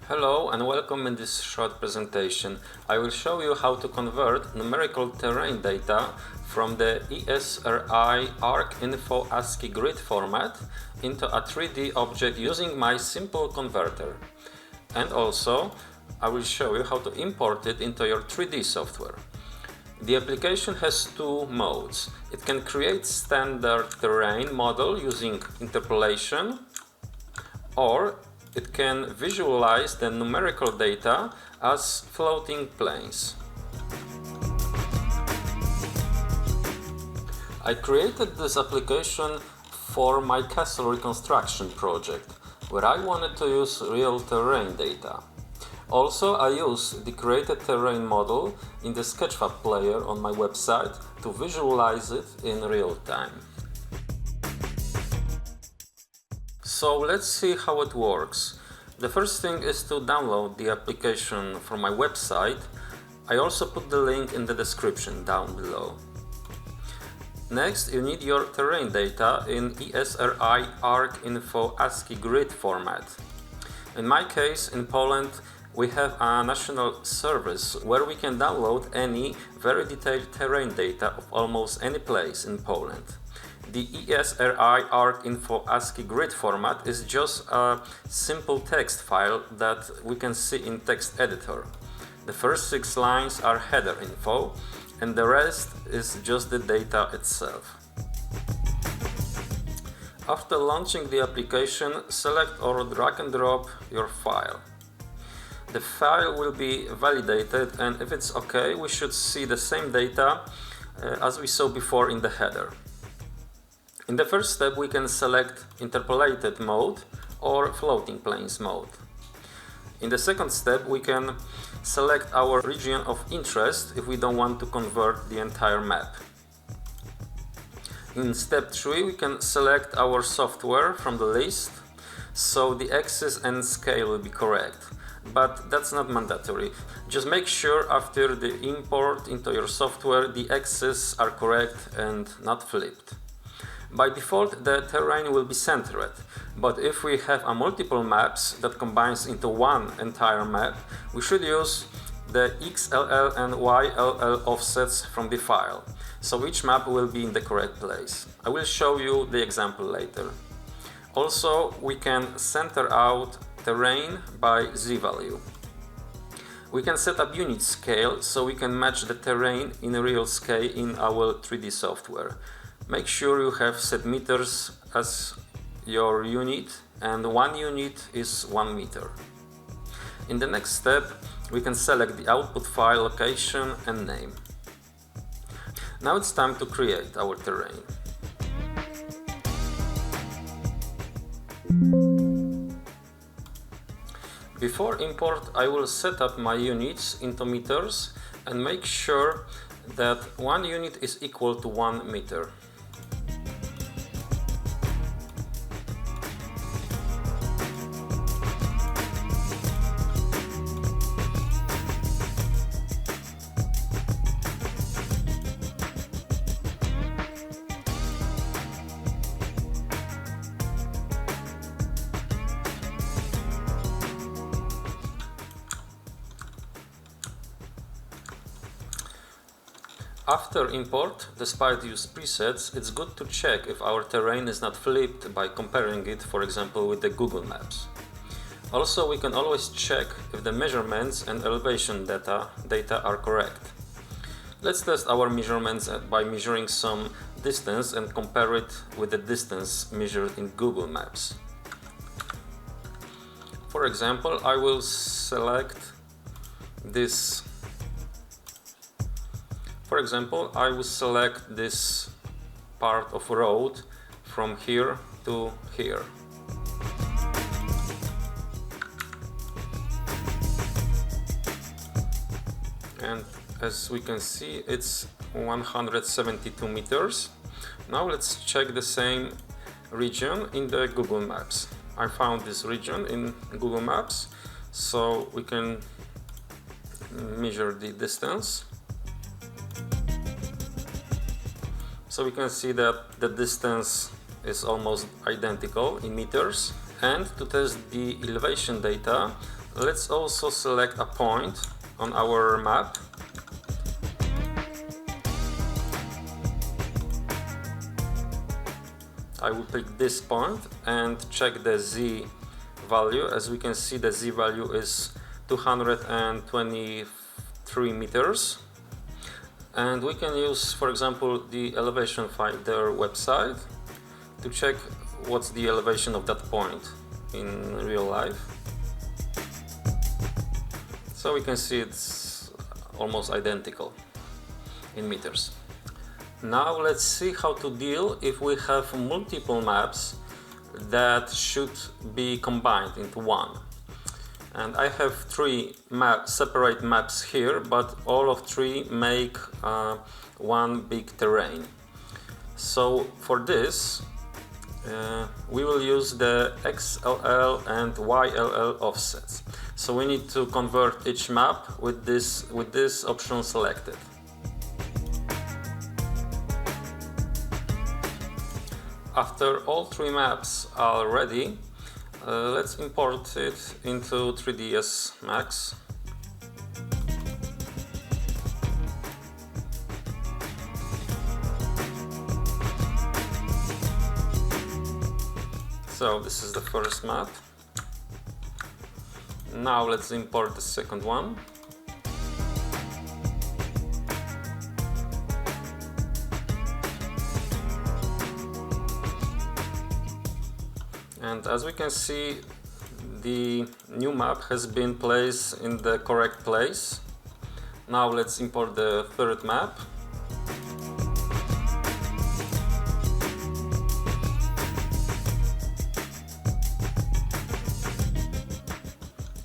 Hello and welcome. In this short presentation I will show you how to convert numerical terrain data from the ESRI ARC info ASCII grid format into a 3D object using my simple converter. And also I will show you how to import it into your 3D software. The application has two modes. It can create standard terrain model using interpolation, or it can visualize the numerical data as floating planes. I created this application for my castle reconstruction project, where I wanted to use real terrain data. Also, I use the created terrain model in the Sketchfab player on my website to visualize it in real time. So let's see how it works. The first thing is to download the application from my website. I also put the link in the description down below. Next, you need your terrain data in ESRI ARC info ASCII grid format. In my case, in Poland, we have a national service where we can download any very detailed terrain data of almost any place in Poland. The ESRI ARC info ASCII grid format is just a simple text file that we can see in text editor. The first 6 lines are header info and the rest is just the data itself. After launching the application, select or drag and drop your file. The file will be validated, and if it's okay, we should see the same data as we saw before in the header. In the first step, we can select interpolated mode or floating planes mode. In the second step, we can select our region of interest if we don't want to convert the entire map. In step 3, we can select our software from the list, so the axis and scale will be correct. But that's not mandatory. Just make sure after the import into your software the axes are correct and not flipped. By default, the terrain will be centered, but if we have a multiple maps that combines into one entire map, we should use the XLL and YLL offsets from the file, so each map will be in the correct place. I will show you the example later. Also, we can center out terrain by z-value. We can set up unit scale so we can match the terrain in real scale in our 3D software. Make sure you have set meters as your unit, and 1 unit is 1 meter. In the next step, we can select the output file location and name. Now it's time to create our terrain. Before import, I will set up my units into meters and make sure that 1 unit is equal to 1 meter. After import, despite use presets, it's good to check if our terrain is not flipped by comparing it, for example, with the Google Maps. Also, we can always check if the measurements and elevation data are correct. Let's test our measurements by measuring some distance and compare it with the distance measured in Google Maps. For example, I will select this. For example, I will select this part of road from here to here. And as we can see, it's 172 meters. Now let's check the same region in the Google Maps. I found this region in Google Maps, so we can measure the distance. So we can see that the distance is almost identical in meters, and to test the elevation data, Let's also select a point on our map. I will pick this point and check the Z value. As we can see, the Z value is 223 meters. And we can use, for example, the elevation finder website to check what's the elevation of that point in real life. So we can see it's almost identical in meters. Now let's see how to deal if we have multiple maps that should be combined into one. And I have three separate maps here, but all of three make one big terrain. So for this, we will use the XLL and YLL offsets. So we need to convert each map with this option selected. After all three maps are ready, let's import it into 3ds Max. So this is the first map. Now let's import the second one. And as we can see, the new map has been placed in the correct place. Now let's import the third map.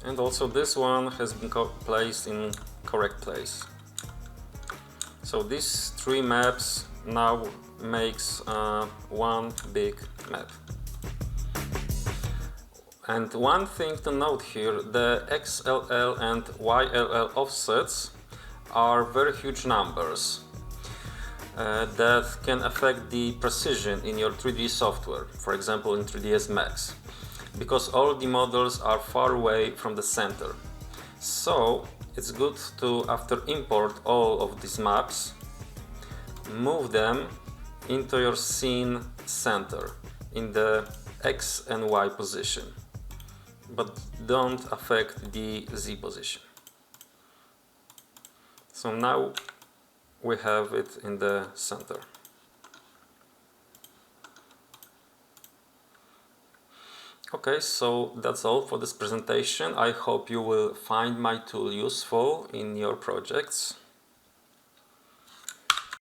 And also this one has been placed in correct place. So these three maps now makes one big map. And one thing to note here, the XLL and YLL offsets are very huge numbers that can affect the precision in your 3D software, for example in 3ds Max, because all the models are far away from the center. So it's good to, after import all of these maps, move them into your scene center in the X and Y position, but don't affect the Z position. So now we have it in the center. Okay, so that's all for this presentation. I hope you will find my tool useful in your projects.